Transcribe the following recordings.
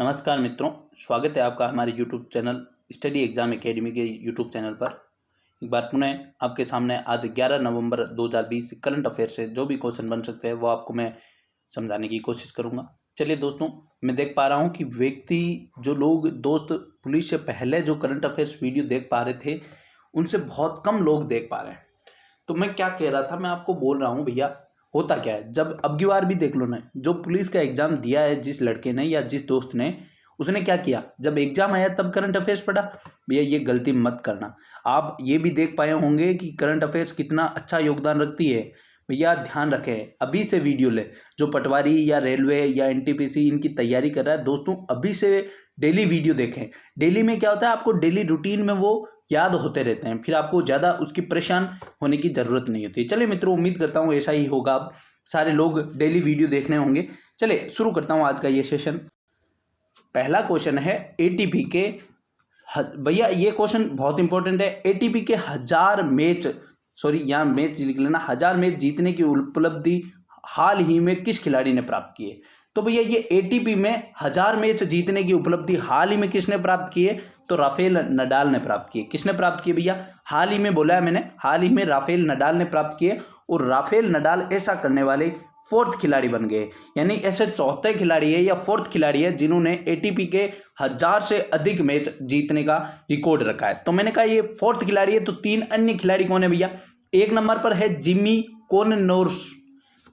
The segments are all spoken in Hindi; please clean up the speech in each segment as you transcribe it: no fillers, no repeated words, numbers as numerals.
नमस्कार मित्रों, स्वागत है आपका हमारे YouTube channel study exam academy के YouTube चैनल पर। एक बार पुनः आपके सामने आज 11 नवंबर 2020 करंट अफेयर से जो भी क्वेश्चन बन सकते हैं वो आपको मैं समझाने की कोशिश करूंगा। चलिए दोस्तों, मैं देख पा रहा हूं कि जो लोग दोस्त पुलिस से पहले जो करंट अफेयर्स वीडियो देख पा रहे थे उनसे बहुत कम लोग देख पा रहे हैं। तो मैं क्या कह रहा था, मैं आपको बोल रहा हूँ भैया, होता क्या है जब अब की बार भी देख लो ना, जो पुलिस का एग्जाम दिया है जिस लड़के ने या जिस दोस्त ने, उसने क्या किया, जब एग्जाम आया तब करंट अफेयर्स पढ़ा। भैया ये गलती मत करना। आप ये भी देख पाए होंगे कि करंट अफेयर्स कितना अच्छा योगदान रखती है। भैया ध्यान रखें, अभी से वीडियो ले। जो पटवारी या रेलवे या एनटीपीसी इनकी तैयारी कर रहा है दोस्तों, अभी से डेली वीडियो देखें। डेली में क्या होता है, आपको डेली रूटीन में वो याद होते रहते हैं, फिर आपको ज़्यादा उसकी परेशान होने की ज़रूरत नहीं होती। चलिए मित्रों, उम्मीद करता हूँ ऐसा ही होगा, अब सारे लोग डेली वीडियो देखने होंगे। चलिए शुरू करता हूँ आज का ये सेशन। पहला क्वेश्चन है एटीपी के, भैया ये क्वेश्चन बहुत इंपॉर्टेंट है। एटीपी के 1000 मैच, सॉरी यहाँ मैच लिख लेना, 1000 मैच जीतने की उपलब्धि हाल ही में किस खिलाड़ी ने प्राप्त की है। तो भैया ये एटीपी में 1000 मैच जीतने की उपलब्धि हाल ही में किसने प्राप्त की है, तो राफेल नडाल ने प्राप्त की है। किसने प्राप्त की भैया, हाल ही में बोला है मैंने, हाल ही में राफेल नडाल ने प्राप्त किए। और राफेल नडाल ऐसा करने वाले 4th खिलाड़ी बन गए, यानी ऐसे चौथे खिलाड़ी है या 4th खिलाड़ी है जिन्होंने एटीपी के 1000 से अधिक मैच जीतने का रिकॉर्ड रखा है। तो मैंने कहा ये 4th खिलाड़ी है, तो 3 अन्य खिलाड़ी कौन है भैया। एक नंबर पर है जिमी कोननोर्स,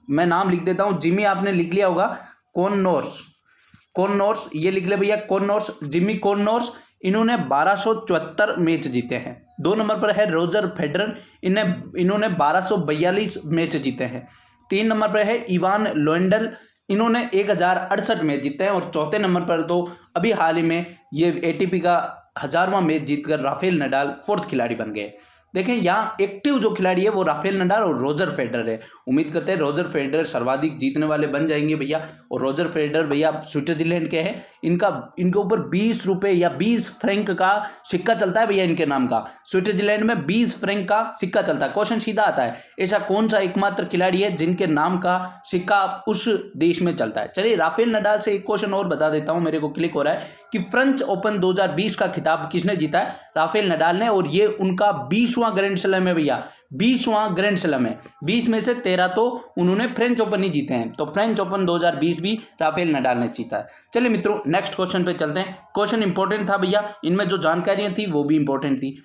मैं नाम लिख देता हूं, जिमी आपने लिख लिया होगा, कोननोर्स ये लिख ले भैया, कोननोर्स, जिमी कोननोर्स, इन्होंने 1274 मैच जीते हैं। 2 नंबर पर है रोजर फेडरर, इन्होंने 1242 मैच जीते हैं। 3 नंबर पर है इवान लोएंडल, इन्होंने 1068 मैच जीते हैं। और चौथे नंबर पर तो अभी हाल ही में ये एटीपी का 1000वां मैच जीतकर राफेल नडाल 4th खिलाड़ी बन गए। देखें यहाँ एक्टिव जो खिलाड़ी है वो राफेल नडाल और रोजर फेडरर है। उम्मीद करते हैं रोजर फेडरर सर्वाधिक जीतने वाले बन जाएंगे भैया। और रोजर फेडरर भैया स्विट्जरलैंड के हैं, इनके ऊपर 20 रुपये या 20 फ्रैंक का सिक्का चलता है भैया इनके नाम का। स्विट्जरलैंड में 20 फ्रैंक का सिक्का चलता है। क्वेश्चन सीधा आता है, ऐसा कौन सा एकमात्र खिलाड़ी है जिनके नाम का सिक्का उस देश में चलता है। चलिए राफेल नडाल से एक क्वेश्चन और बता देता हूं, मेरे को क्लिक हो रहा है कि फ्रेंच ओपन 2020 का खिताब किसने जीता है, राफेल नडाल ने। और ये उनका 20वां ग्रैंड स्लैम है भैया, 20वां ग्रैंड स्लैम है। 20 में से 13 तो उन्होंने फ्रेंच ओपन ही जीते हैं, तो फ्रेंच ओपन 2020 भी राफेल नडाल ने जीता है। चलिए मित्रों नेक्स्ट क्वेश्चन पे चलते हैं। क्वेश्चन इंपॉर्टेंट था भैया, इनमें जो जानकारियां थी वो भी इंपॉर्टेंट थी।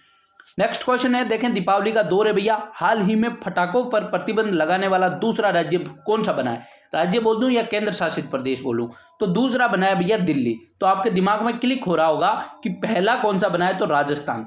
नेक्स्ट क्वेश्चन है, देखें दीपावली का दौर है भैया, हाल ही में पटाखों पर प्रतिबंध लगाने वाला दूसरा राज्य कौन सा बना है। राज्य बोल दूं या केंद्र शासित प्रदेश बोलूं, तो दूसरा बना है भैया दिल्ली। तो आपके दिमाग में क्लिक हो रहा होगा कि पहला कौन सा बना है, तो राजस्थान।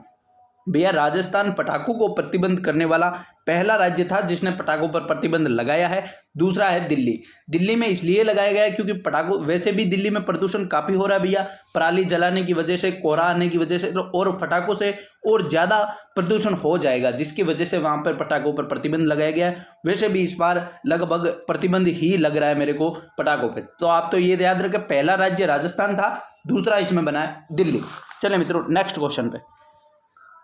भैया राजस्थान पटाखों को प्रतिबंध करने वाला पहला राज्य था जिसने पटाखों पर प्रतिबंध लगाया है। दूसरा है दिल्ली। दिल्ली में इसलिए लगाया गया है क्योंकि पटाखों, वैसे भी दिल्ली में प्रदूषण काफी हो रहा है भैया, पराली जलाने की वजह से, कोहरा आने की वजह से, और पटाखों से और ज्यादा प्रदूषण हो जाएगा, जिसकी वजह से वहां पर पटाखों पर प्रतिबंध लगाया गया है। वैसे भी इस बार लगभग प्रतिबंध ही लग रहा है मेरे को पटाखों पर। तो आप तो ये याद रखें, पहला राज्य राजस्थान था, दूसरा इसमें बना है दिल्ली। चलिए मित्रों नेक्स्ट क्वेश्चन पे,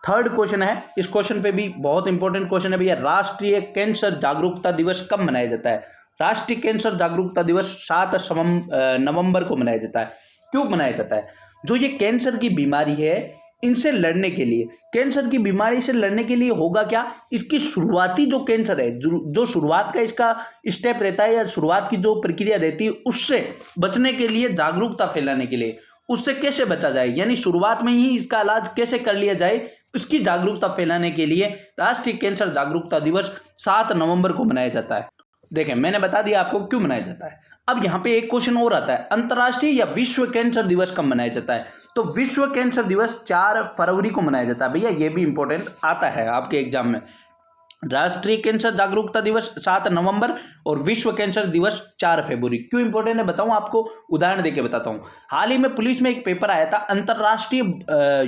थर्ड क्वेश्चन है, इस क्वेश्चन पे भी बहुत इंपॉर्टेंट क्वेश्चन है भैया, राष्ट्रीय कैंसर जागरूकता दिवस कब मनाया जाता है। राष्ट्रीय कैंसर जागरूकता दिवस 7 नवंबर को मनाया जाता है। क्यों मनाया जाता है, जो ये कैंसर की बीमारी है इनसे लड़ने के लिए, कैंसर की बीमारी से लड़ने के लिए होगा क्या, इसकी शुरुआती जो कैंसर है, जो शुरुआत का इसका स्टेप रहता है या शुरुआत की जो प्रक्रिया रहती है, उससे बचने के लिए, जागरूकता फैलाने के लिए, उससे कैसे बचा जाए, यानी शुरुआत में ही इसका इलाज कैसे कर लिया जाए, उसकी जागरूकता फैलाने के लिए राष्ट्रीय कैंसर जागरूकता दिवस 7 नवंबर को मनाया जाता है। देखें मैंने बता दिया आपको क्यों मनाया जाता है। अब यहाँ पे एक क्वेश्चन और आता है, अंतर्राष्ट्रीय या विश्व कैंसर दिवस कब मनाया जाता है। तो विश्व कैंसर दिवस 4 फरवरी को मनाया जाता है भैया, ये भी इंपॉर्टेंट आता है आपके एग्जाम में। राष्ट्रीय कैंसर जागरूकता दिवस 7 नवंबर और विश्व कैंसर दिवस 4 फरवरी। क्यों इंपॉर्टेंट है बताऊं आपको, उदाहरण देके बताता हूं। हाल ही में पुलिस में एक पेपर आया था, अंतर्राष्ट्रीय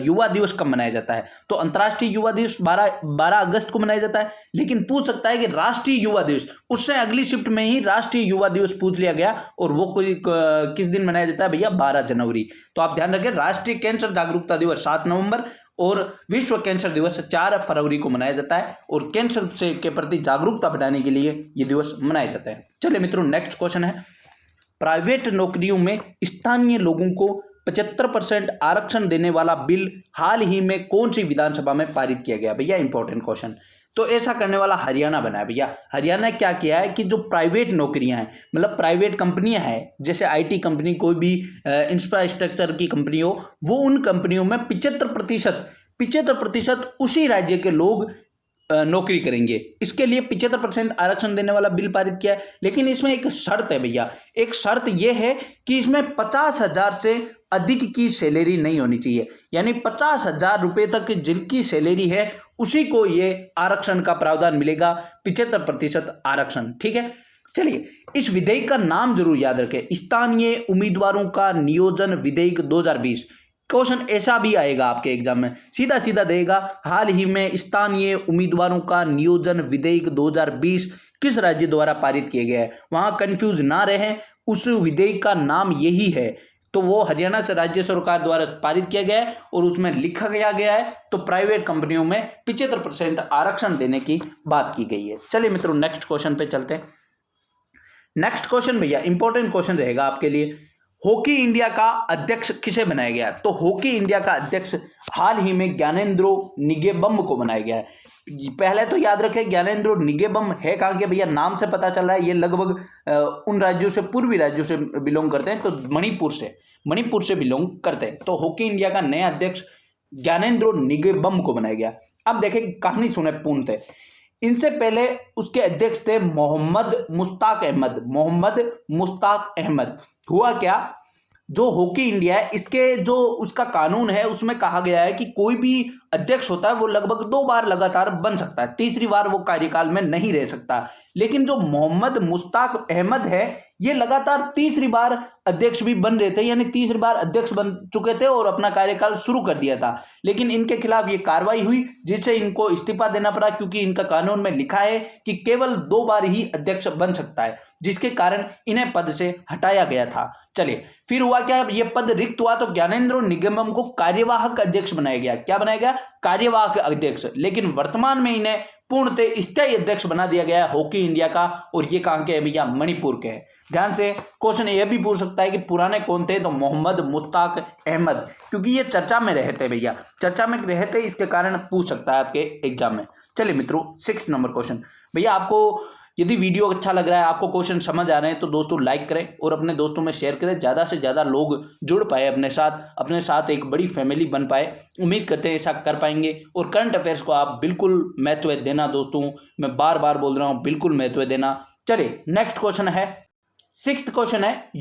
युवा दिवस कब मनाया जाता है। तो अंतर्राष्ट्रीय युवा दिवस 12 अगस्त को मनाया जाता है, लेकिन पूछ सकता है कि राष्ट्रीय युवा दिवस, उससे अगली शिफ्ट में ही राष्ट्रीय युवा दिवस पूछ लिया गया, और वो किस दिन मनाया जाता है भैया, 12 जनवरी। तो आप ध्यान रखें, राष्ट्रीय कैंसर जागरूकता दिवस 7 नवंबर और विश्व कैंसर दिवस 4 फरवरी को मनाया जाता है, और कैंसर से के प्रति जागरूकता बढ़ाने के लिए ये दिवस मनाया जाता है। चलिए मित्रों नेक्स्ट क्वेश्चन है, प्राइवेट नौकरियों में स्थानीय लोगों को 75% आरक्षण देने वाला बिल हाल ही में कौन सी विधानसभा में पारित किया गया? भैया इंपॉर्टेंट क्वेश्चन। तो ऐसा करने वाला हरियाणा बना है भैया। हरियाणा क्या किया है कि जो प्राइवेट नौकरियां हैं, मतलब प्राइवेट कंपनियां हैं, जैसे आईटी कंपनी, कोई भी इंफ्रास्ट्रक्चर की कंपनी हो, वो उन कंपनियों में 75% उसी राज्य के लोग नौकरी करेंगे। इसके लिए 75% आरक्षण देने वाला बिल पारित किया है। लेकिन इसमें एक शर्त है भैया, एक शर्त यह है कि इसमें 50,000 से अधिक की सैलरी नहीं होनी चाहिए। यानी 50,000 रुपए तक जिनकी सैलरी है उसी को ये आरक्षण का प्रावधान मिलेगा, 75% आरक्षण। ठीक है, चलिए इस विधेयक का नाम जरूर याद रखें, स्थानीय उम्मीदवारों का नियोजन विधेयक 2020। क्वेश्चन ऐसा भी आएगा आपके एग्जाम में, सीधा सीधा देगा, हाल ही में स्थानीय उम्मीदवारों का नियोजन विधेयक 2020 किस राज्य द्वारा पारित किए गए हैं। वहां कंफ्यूज ना रहें, उस विधेयक का नाम यही है। तो वो हरियाणा से राज्य सरकार द्वारा पारित किया गया है और उसमें लिखा गया है तो प्राइवेट कंपनियों में 75% आरक्षण देने की बात की गई है। चलिए मित्रों नेक्स्ट क्वेश्चन पे चलते हैं। नेक्स्ट क्वेश्चन भैया इंपॉर्टेंट क्वेश्चन रहेगा आपके लिए, हॉकी इंडिया का अध्यक्ष किसे बनाया गया? तो हॉकी इंडिया का अध्यक्ष हाल ही में ज्ञानेंद्रो निगेबम को बनाया गया है। पहले तो याद रखें ज्ञानेंद्रो निगेबम है कहाँ के? भैया नाम से पता चल रहा है ये लगभग उन राज्यों से, पूर्वी राज्यों से बिलोंग करते हैं, तो मणिपुर से बिलोंग करते हैं। तो हॉकी इंडिया का नया अध्यक्ष ज्ञानेंद्रो निगेबम को बनाया गया। अब देखें कहानी सुने पूर्णतः। इनसे पहले उसके अध्यक्ष थे मोहम्मद मुश्ताक अहमद। हुआ क्या, जो हॉकी इंडिया है इसके जो उसका कानून है उसमें कहा गया है कि कोई भी अध्यक्ष होता है वो लगभग 2 बार लगातार बन सकता है, तीसरी बार वो कार्यकाल में नहीं रह सकता। लेकिन जो मोहम्मद मुश्ताक अहमद है ये लगातार तीसरी बार अध्यक्ष भी बन रहे थे, यानी तीसरी बार अध्यक्ष बन चुके थे और अपना कार्यकाल शुरू कर दिया था। लेकिन इनके खिलाफ ये कार्रवाई हुई जिससे इनको इस्तीफा देना पड़ा, क्योंकि इनका कानून में लिखा है कि केवल 2 बार ही अध्यक्ष बन सकता है, जिसके कारण इन्हें पद से हटाया गया था। चलिए फिर हुआ क्या, ये पद रिक्त हुआ तो ज्ञानेंद्रो निगमम को कार्यवाहक अध्यक्ष बनाया गया। क्या बनाया गया? कार्यवाहक अध्यक्ष। लेकिन वर्तमान में इन्हें पूर्णतः स्थायी अध्यक्ष बना दिया गया है हॉकी इंडिया का, और ये कहां के हैं भैया? मणिपुर के हैं। ध्यान से क्वेश्चन यह भी पूछ सकता है कि पुराने कौन थे? तो मोहम्मद मुश्ताक अहमद, क्योंकि ये चर्चा में रहते भैया, चर्चा में रहते इसके कारण पूछ सकता है आपके एग्जाम में। चलिए मित्रों 6 नंबर क्वेश्चन। भैया आपको यदि वीडियो अच्छा लग रहा है, आपको क्वेश्चन समझ आ रहे हैं, तो दोस्तों लाइक करें और अपने दोस्तों में शेयर करें, ज़्यादा से ज़्यादा लोग जुड़ पाए अपने साथ एक बड़ी फैमिली बन पाए। उम्मीद करते हैं ऐसा कर पाएंगे। और करंट अफेयर्स को आप बिल्कुल महत्व देना दोस्तों, मैं बार बार बोल रहा हूँ, बिल्कुल महत्व देना। चलिए नेक्स्ट क्वेश्चन है, 6th क्वेश्चन है,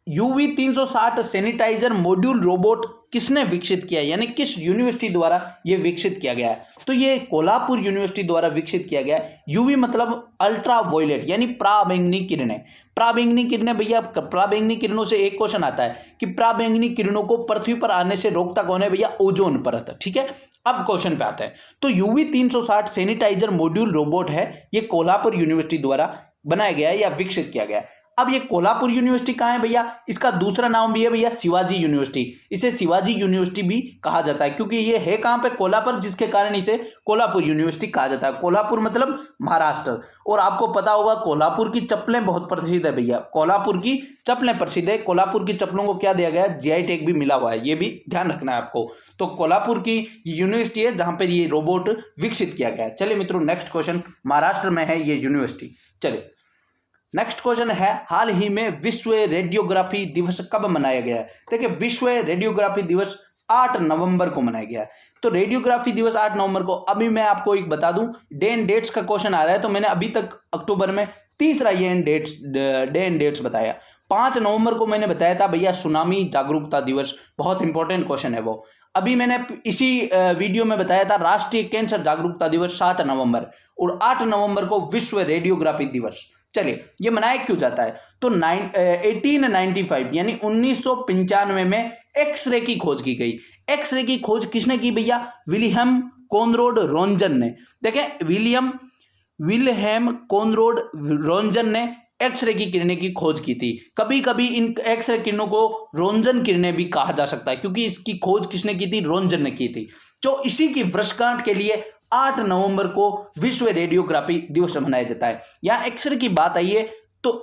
UV 360 सैनिटाइजर मॉड्यूल रोबोट किसने विकसित किया, यानी किस यूनिवर्सिटी द्वारा यह विकसित किया गया है? तो ये कोल्हापुर यूनिवर्सिटी द्वारा विकसित किया गया है। यूवी मतलब अल्ट्रा वायलेट, यानी पराबैंगनी किरणें। पराबैंगनी किरणें भैया, पराबैंगनी किरणों से एक क्वेश्चन आता है कि पराबैंगनी किरणों को पृथ्वी पर आने से रोकता कौन है? भैया ओजोन परत। ठीक है, अब क्वेश्चन पे आते हैं। तो UV 360 सैनिटाइजर मॉड्यूल रोबोट है, ये कोल्हापुर यूनिवर्सिटी द्वारा बनाया गया है या विकसित किया गया है। अब ये कोल्हापुर यूनिवर्सिटी कहाँ है भैया? इसका दूसरा नाम भी है भैया शिवाजी यूनिवर्सिटी। इसे शिवाजी यूनिवर्सिटी भी कहा जाता है, क्योंकि ये है कहाँ पे? कोल्हापुर, जिसके कारण इसे कोल्हापुर यूनिवर्सिटी कहा जाता है। कोल्हापुर मतलब महाराष्ट्र। और आपको पता होगा कोल्हापुर की चप्पलें बहुत प्रसिद्ध है भैया, कोल्हापुर की चप्पलें प्रसिद्ध है। कोल्हापुर की चप्पलों को क्या दिया गया है? GI टैग भी मिला हुआ है, ये भी ध्यान रखना है आपको। तो कोल्हापुर की यूनिवर्सिटी है जहां पर ये रोबोट विकसित किया गया है। चलिए मित्रों नेक्स्ट क्वेश्चन, महाराष्ट्र में है ये यूनिवर्सिटी। चलिए नेक्स्ट क्वेश्चन है, हाल ही में विश्व रेडियोग्राफी दिवस कब मनाया गया है? देखिए विश्व रेडियोग्राफी दिवस 8 नवंबर को मनाया गया है। तो रेडियोग्राफी दिवस 8 नवंबर को, अभी मैं आपको एक बता दूं, डे एंड डेट्स का क्वेश्चन आ रहा है, तो मैंने अभी तक अक्टूबर में तीसरा ये डे एंड डेट्स बताया। 5 नवंबर को मैंने बताया था भैया सुनामी जागरूकता दिवस, बहुत इंपॉर्टेंट क्वेश्चन है वो। अभी मैंने इसी वीडियो में बताया था राष्ट्रीय कैंसर जागरूकता दिवस 7 नवंबर, और 8 नवंबर को विश्व रेडियोग्राफी दिवस। चलिए ये मनाया क्यों जाता है? तो 1895 यानी 1995 में एक्सरे की खोज की गई। एक्सरे की खोज किसने की भैया? विलियम कॉनराड रोन्टगन ने। देखें विलियम कॉनराड रोन्टगन ने एक्सरे की किरणें की खोज की थी। कभी कभी इन एक्सरे किरणों को रोन्टगन किरणें भी कहा जा सकता है, क्योंकि इसकी खोज किसने की थी? रोन्टगन ने की थी। तो इसी की वर्षगांठ के लिए 8 नवंबर को विश्व रेडियोग्राफी दिवस मनाया जाता है। यहाँ एक्सरे की बात आई है तो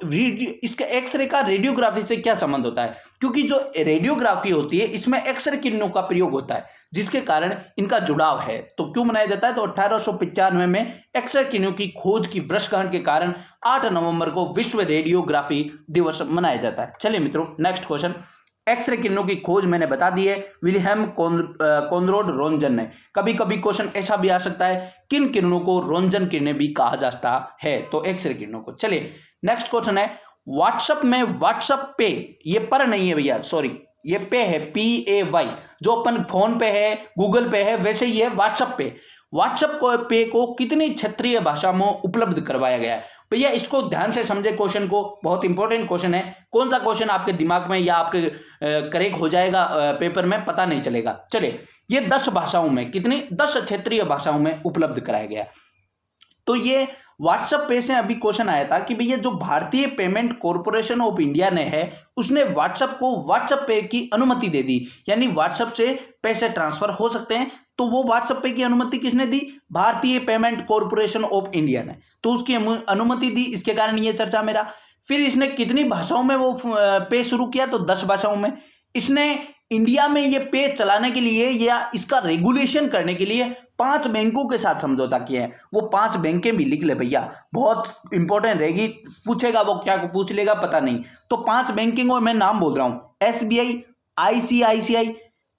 इसका एक्सरे का रेडियोग्राफी से क्या संबंध होता है? क्योंकि जो रेडियोग्राफी होती है इसमें एक्सरे किरणों का प्रयोग होता है, जिसके कारण इनका जुड़ाव है। तो क्यों मनाया जाता है? तो 1895 में एक्सरे किरणों की खोज की वर्षगांठ के कारण 8 नवंबर को विश्व रेडियोग्राफी दिवस मनाया जाता है। चलिए मित्रों, नेक्स्ट क्वेश्चन। एक्सरे किरणों की खोज मैंने बता दी है, विलियम कॉनराड रोन्टगन ने। कभी कभी क्वेश्चन ऐसा भी आ सकता है, किन किरणों को रोन्टगन किरणें भी कहा जाता है? तो एक्सरे किरणों को। चलिए नेक्स्ट क्वेश्चन है, व्हाट्सएप में व्हाट्सएप पे, ये पर नहीं है भैया, सॉरी, ये पे है, PAY, जो अपन फोन पे है, गूगल पे है, वैसे ही है व्हाट्सएप पे। व्हाट्सएप पे को कितनी क्षेत्रीय भाषा में उपलब्ध करवाया गया है? भैया इसको ध्यान से समझे, क्वेश्चन को, बहुत इंपॉर्टेंट क्वेश्चन है। कौन सा क्वेश्चन आपके दिमाग में या आपके करेक्ट हो जाएगा पेपर में, पता नहीं चलेगा। चलिए, ये 10 भाषाओं में, कितनी, 10 क्षेत्रीय भाषाओं में उपलब्ध कराया गया। तो ये व्हाट्सएप पे से अभी क्वेश्चन आया था कि भैया जो भारतीय पेमेंट कॉर्पोरेशन ऑफ इंडिया ने है, उसने व्हाट्सएप को व्हाट्सएप पे की अनुमति दे दी, यानी व्हाट्सएप से पैसे ट्रांसफर हो सकते हैं। तो वो व्हाट्सएप पे की अनुमति किसने दी? भारतीय पेमेंट कॉर्पोरेशन ऑफ इंडिया ने, तो उसकी अनुमति दी, इसके कारण ये चर्चा मेरा। फिर इसने कितनी भाषाओं में वो पे शुरू किया? तो 10 भाषाओं में। इसने इंडिया में ये पे चलाने के लिए या इसका रेगुलेशन करने के लिए 5 बैंकों के साथ समझौता किया है। वो 5 बैंकें भी लिख ले भैया, बहुत इंपॉर्टेंट रहेगी, पूछेगा वो, क्या पूछ लेगा पता नहीं। तो 5 बैंकिंग और मैं नाम बोल रहा हूं, SBI, ICICI,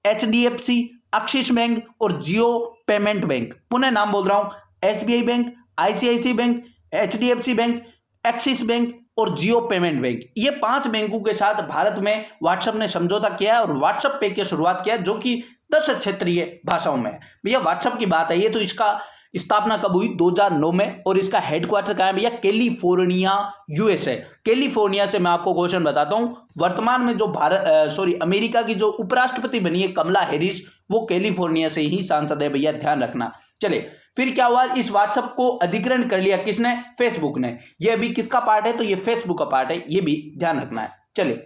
HDFC, axis bank और जियो पेमेंट बैंक। पुनः नाम बोल रहा हूं, SBI bank, ICICI bank, HDFC bank, axis bank और जियो पेमेंट बैंक। ये 5 बैंकों के साथ भारत में व्हाट्सएप ने समझौता किया है और व्हाट्सएप पे की शुरुआत किया है, जो कि 10 क्षेत्रीय भाषाओं में है। भैया व्हाट्सएप की बात है ये, तो इसका स्थापना कब हुई? 2009 में। और इसका हेडक्वार्टर कहाँ है भैया? California, USA। कैलिफोर्निया से मैं आपको क्वेश्चन बताता हूं, वर्तमान में जो अमेरिका की जो उपराष्ट्रपति बनी है कमला हैरिस, वो कैलिफोर्निया से ही सांसद है भैया, ध्यान रखना। चलिए, फिर क्या हुआ? इस व्हाट्सएप को अधिग्रहण कर लिया किसने? फेसबुक ने। ये अभी किसका पार्ट है? तो ये फेसबुक का पार्ट है, ये भी ध्यान रखना है। चलिए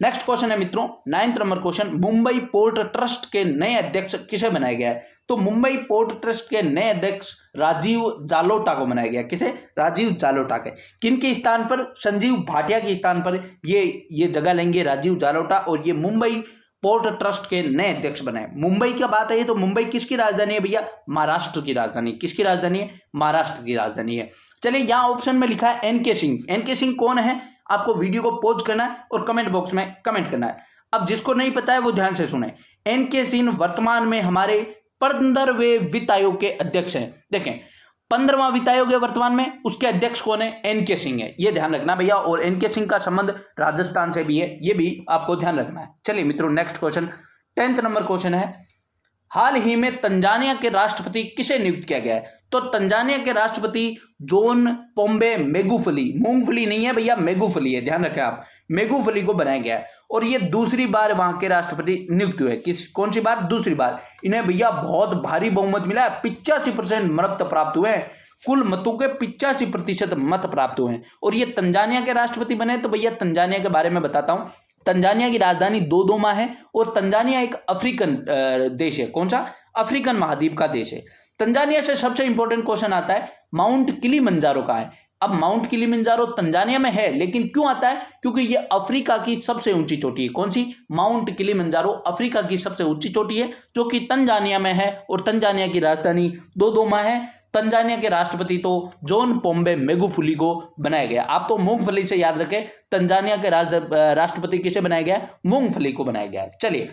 नेक्स्ट क्वेश्चन है मित्रों, 9th number question, Mumbai port trust के नए अध्यक्ष किसे बनाया गया है? तो मुंबई पोर्ट ट्रस्ट के नए अध्यक्ष राजीव जालोटा को बनाया गया। किसे? राजीव जालोटा के। किनके स्थान पर? संजीव भाटिया के स्थान पर ये जगह लेंगे राजीव जालोटा, और ये मुंबई पोर्ट ट्रस्ट के नए अध्यक्ष बनाए। मुंबई की बात है तो मुंबई किसकी राजधानी है भैया? महाराष्ट्र की राजधानी। किसकी राजधानी है? महाराष्ट्र की राजधानी है। चलिए, यहां ऑप्शन में लिखा है NK सिंह। NK सिंह कौन है? आपको वीडियो को पॉज करना है और कमेंट बॉक्स में कमेंट करना है। अब जिसको नहीं पता है वो ध्यान से सुने। NK सिंह वर्तमान में हमारे 15वें वित्त आयोग के अध्यक्ष हैं। देखें, 15वां वित्त आयोग है वर्तमान में, उसके अध्यक्ष कौन है? NK सिंह है, ये ध्यान रखना भैया। और NK सिंह का संबंध राजस्थान से भी है, ये भी आपको ध्यान रखना है। चलिए मित्रों, next question, 10th number question है, हाल ही में तंजानिया के राष्ट्रपति किसे नियुक्त किया गया है? तो तंजानिया के राष्ट्रपति जॉन पोम्बे मेगुफली, मूंगफली नहीं है भैया, मेगुफली है, ध्यान रखें आप, मेगुफली को बनाया गया है। और ये दूसरी बार वहां के राष्ट्रपति नियुक्त हुए। कौन सी बार? दूसरी बार। इन्हें भैया बहुत भारी बहुमत मिला है, 85% मत प्राप्त हुए हैं, कुल मतों के 85% मत प्राप्त हुए हैं, और ये तंजानिया के राष्ट्रपति बने। तो भैया तंजानिया के बारे में बताता हूं। तंजानिया की राजधानी दोदोमा है, और तंजानिया एक अफ्रीकन देश है। कौन सा? अफ्रीकन महाद्वीप का देश है। तंजानिया से सबसे इंपॉर्टेंट क्वेश्चन आता है, माउंट किलिमंजारो कहाँ है? अब माउंट किलिमंजारो तंजानिया में है, लेकिन क्यों आता है? क्योंकि ये अफ्रीका की सबसे ऊंची चोटी है। कौन सी? माउंट किलिमंजारो अफ्रीका की सबसे ऊंची चोटी है, जो कि तंजानिया में है, और तंजानिया की राजधानी दोदोमा है। तंजानिया के राष्ट्रपति तो जॉन पोम्बे मेगुफली को बनाया गया। आप तो मूंगफली से याद रखें, तंजानिया के राष्ट्रपति किसे बनाया गया? मूंगफली को बनाया गया। चलिए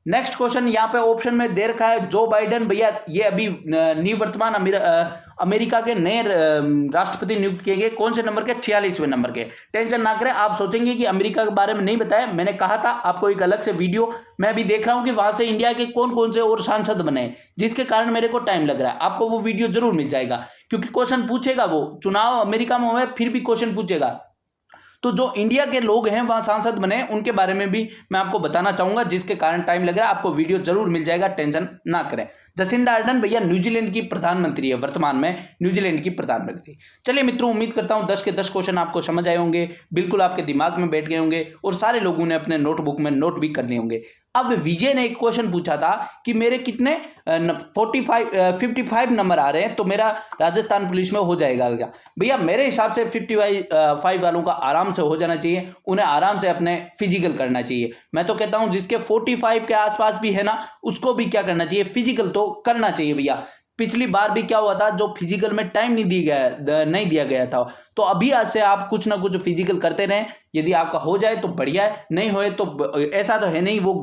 नेक्स्ट क्वेश्चन, यहाँ पे ऑप्शन में दे रखा है जो बाइडेन। भैया ये अभी निवर्तमान अमेरिका के नए राष्ट्रपति नियुक्त किए गए। कौन से नंबर के? 46वें नंबर के। टेंशन ना करें, आप सोचेंगे कि अमेरिका के बारे में नहीं बताया, मैंने कहा था आपको एक अलग से वीडियो, मैं भी देख रहा हूँ कि वहां से इंडिया के कौन कौन से और सांसद बने, जिसके कारण मेरे को टाइम लग रहा है। आपको वो वीडियो जरूर मिल जाएगा, क्योंकि क्वेश्चन पूछेगा, वो चुनाव अमेरिका में हुए फिर भी क्वेश्चन पूछेगा। तो जो इंडिया के लोग हैं वहां सांसद बने, उनके बारे में भी मैं आपको बताना चाहूंगा, जिसके कारण टाइम लग रहा है। आपको वीडियो जरूर मिल जाएगा, टेंशन ना करें। जसिंडा अर्डन भैया न्यूजीलैंड की प्रधानमंत्री है, वर्तमान में न्यूजीलैंड की प्रधानमंत्री। चलिए मित्रों, उम्मीद करता हूं 10 के 10 क्वेश्चन आपको समझ आए होंगे, बिल्कुल आपके दिमाग में बैठ गए होंगे, और सारे लोगों ने अपने नोटबुक में नोट भी कर लिए होंगे। अब विजय ने एक क्वेश्चन पूछा था कि मेरे कितने 55 नंबर आ रहे हैं तो मेरा राजस्थान पुलिस में हो जाएगा क्या। भैया मेरे हिसाब से 55 वालों का आराम से हो जाना चाहिए, उन्हें आराम से अपने फिजिकल करना चाहिए। मैं तो कहता हूं जिसके 45 के आसपास भी है ना, उसको भी क्या करना चाहिए, फिजिकल तो करना चाहिए भैया। पिछली बार भी क्या हुआ था, जो फिजिकल में टाइम नहीं दिया गया था, तो अभी आज से आप कुछ ना कुछ फिजिकल करते रहें। यदि आपका हो जाए तो बढ़िया है, नहीं होए तो ऐसा तो है नहीं वो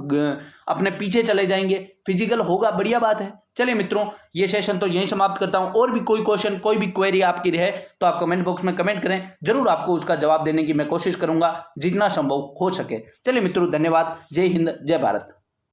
अपने पीछे चले जाएंगे, फिजिकल होगा, बढ़िया बात है। चलिए मित्रों, ये सेशन तो यहीं समाप्त करता हूं। और भी कोई क्वेश्चन, कोई भी क्वेरी आपकी रहे तो आप कमेंट बॉक्स में कमेंट करें, जरूर आपको उसका जवाब देने की मैं कोशिश करूंगा जितना संभव हो सके। चलिए मित्रों, धन्यवाद। जय हिंद, जय भारत।